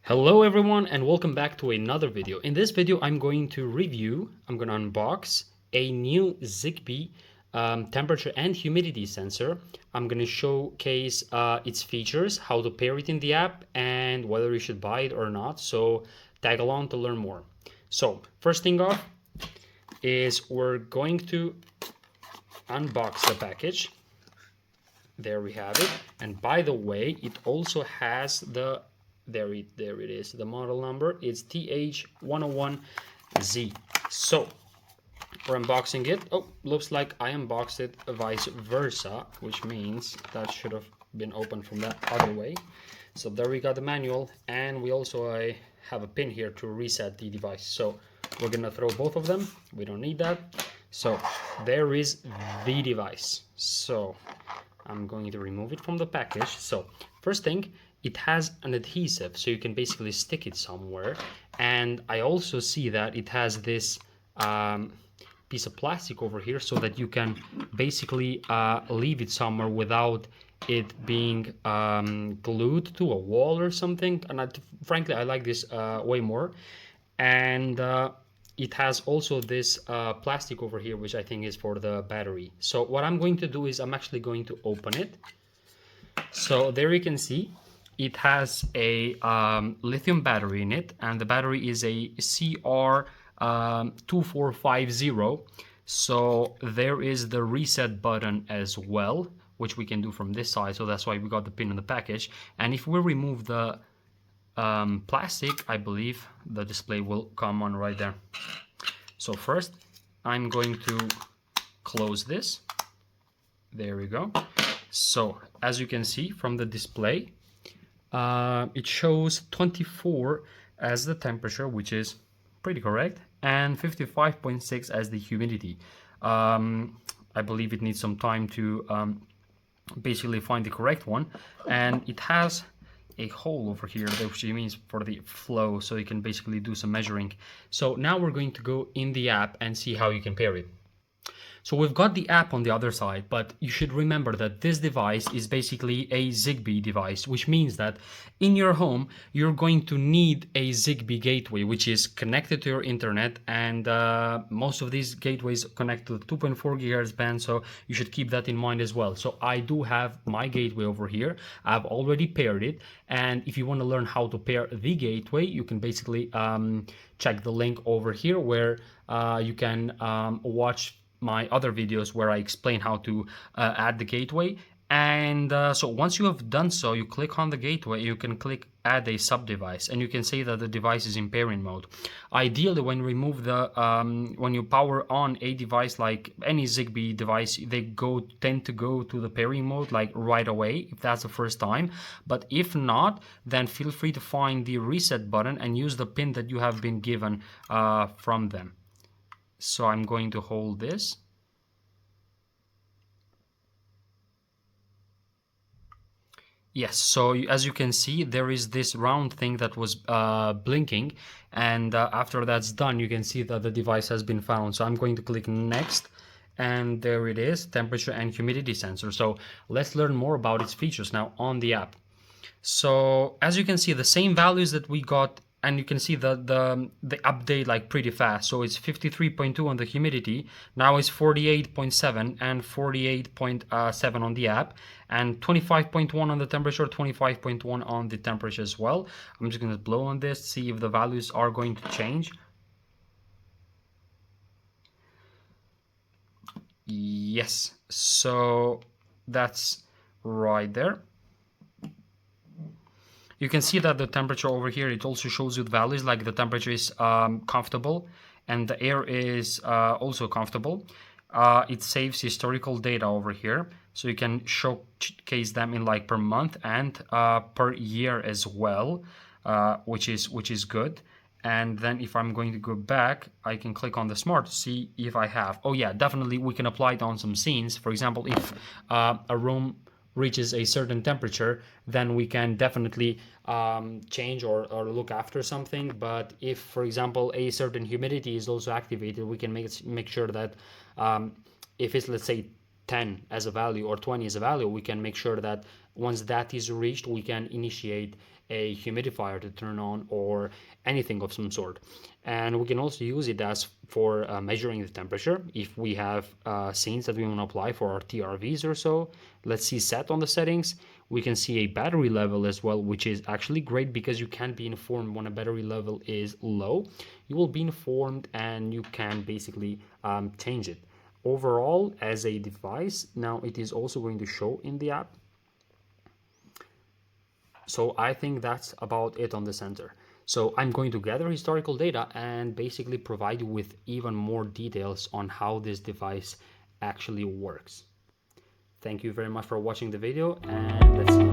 Hello everyone and welcome back to another video. In this video I'm going to unbox a new Zigbee temperature and humidity sensor. I'm going to showcase its features, how to pair it in the app, and whether you should buy it or not. So tag along to learn more. So first thing off is we're going to unbox the package. There we have it. And by the way, it also has the there it is, the model number is TH101Z. So we're unboxing it. Oh, looks like I unboxed it vice versa, which means that should have been opened from that other way. So there we got the manual, and we also have a pin here to reset the device. So we're gonna throw both of them, we don't need that. So there is the device. So I'm going to remove it from the package. So first thing, it has an adhesive, so you can basically stick it somewhere. And I also see that it has this piece of plastic over here so that you can basically leave it somewhere without it being glued to a wall or something. And frankly, I like this way more. And it has also this plastic over here, which I think is for the battery. So what I'm going to do is I'm actually going to open it. So there you can see it has a lithium battery in it, and the battery is a CR2450. So there is the reset button as well, which we can do from this side. So that's why we got the pin in the package. And if we remove the plastic, I believe the display will come on right there. So first I'm going to close this. There we go. So as you can see from the display, it shows 24 as the temperature, which is pretty correct, and 55.6 as the humidity. I believe it needs some time to basically find the correct one, and it has a hole over here, which means for the flow, so you can basically do some measuring. So now we're going to go in the app and see how you can pair it. So we've got the app on the other side, but you should remember that this device is basically a Zigbee device, which means that in your home, you're going to need a Zigbee gateway, which is connected to your internet, and most of these gateways connect to the 2.4 gigahertz band, so you should keep that in mind as well. So I do have my gateway over here. I've already paired it, and if you want to learn how to pair the gateway, you can basically check the link over here where you can watch my other videos where I explain how to add the gateway. And so once you have done so, you click on the gateway, you can click add a sub device, and you can say that the device is in pairing mode. Ideally, when you remove the when you power on a device like any Zigbee device, they tend to go to the pairing mode like right away if that's the first time. But if not, then feel free to find the reset button and use the pin that you have been given from them. So I'm going to hold this. Yes, so as you can see, there is this round thing that was blinking, and after that's done, you can see that the device has been found. So I'm going to click next, and there it is, temperature and humidity sensor. So let's learn more about its features now on the app. So as you can see, the same values that we got, and you can see the update like pretty fast. So it's 53.2 on the humidity, now it's 48.7 and 48.7 on the app, and 25.1 on the temperature, 25.1 on the temperature as well. I'm just gonna blow on this, see if the values are going to change. Yes, so that's right there. You can see that the temperature over here, it also shows you the values, like the temperature is comfortable and the air is also comfortable. It saves historical data over here, so you can showcase them in like per month and per year as well, which is good. And then if I'm going to go back, I can click on the smart to see if I have. Oh yeah, definitely we can apply it on some scenes. For example, if a room reaches a certain temperature, then we can definitely change or look after something. But if, for example, a certain humidity is also activated, we can make sure that if it's, let's say, 10 as a value or 20 as a value, we can make sure that once that is reached, we can initiate a humidifier to turn on or anything of some sort. And we can also use it as for measuring the temperature. If we have scenes that we want to apply for our TRVs or so, let's see set on the settings. We can see a battery level as well, which is actually great because you can be informed when a battery level is low. You will be informed and you can basically change it. Overall, as a device, now it is also going to show in the app. So I think that's about it on the center. So I'm going to gather historical data and basically provide you with even more details on how this device actually works. Thank you very much for watching the video, and let's see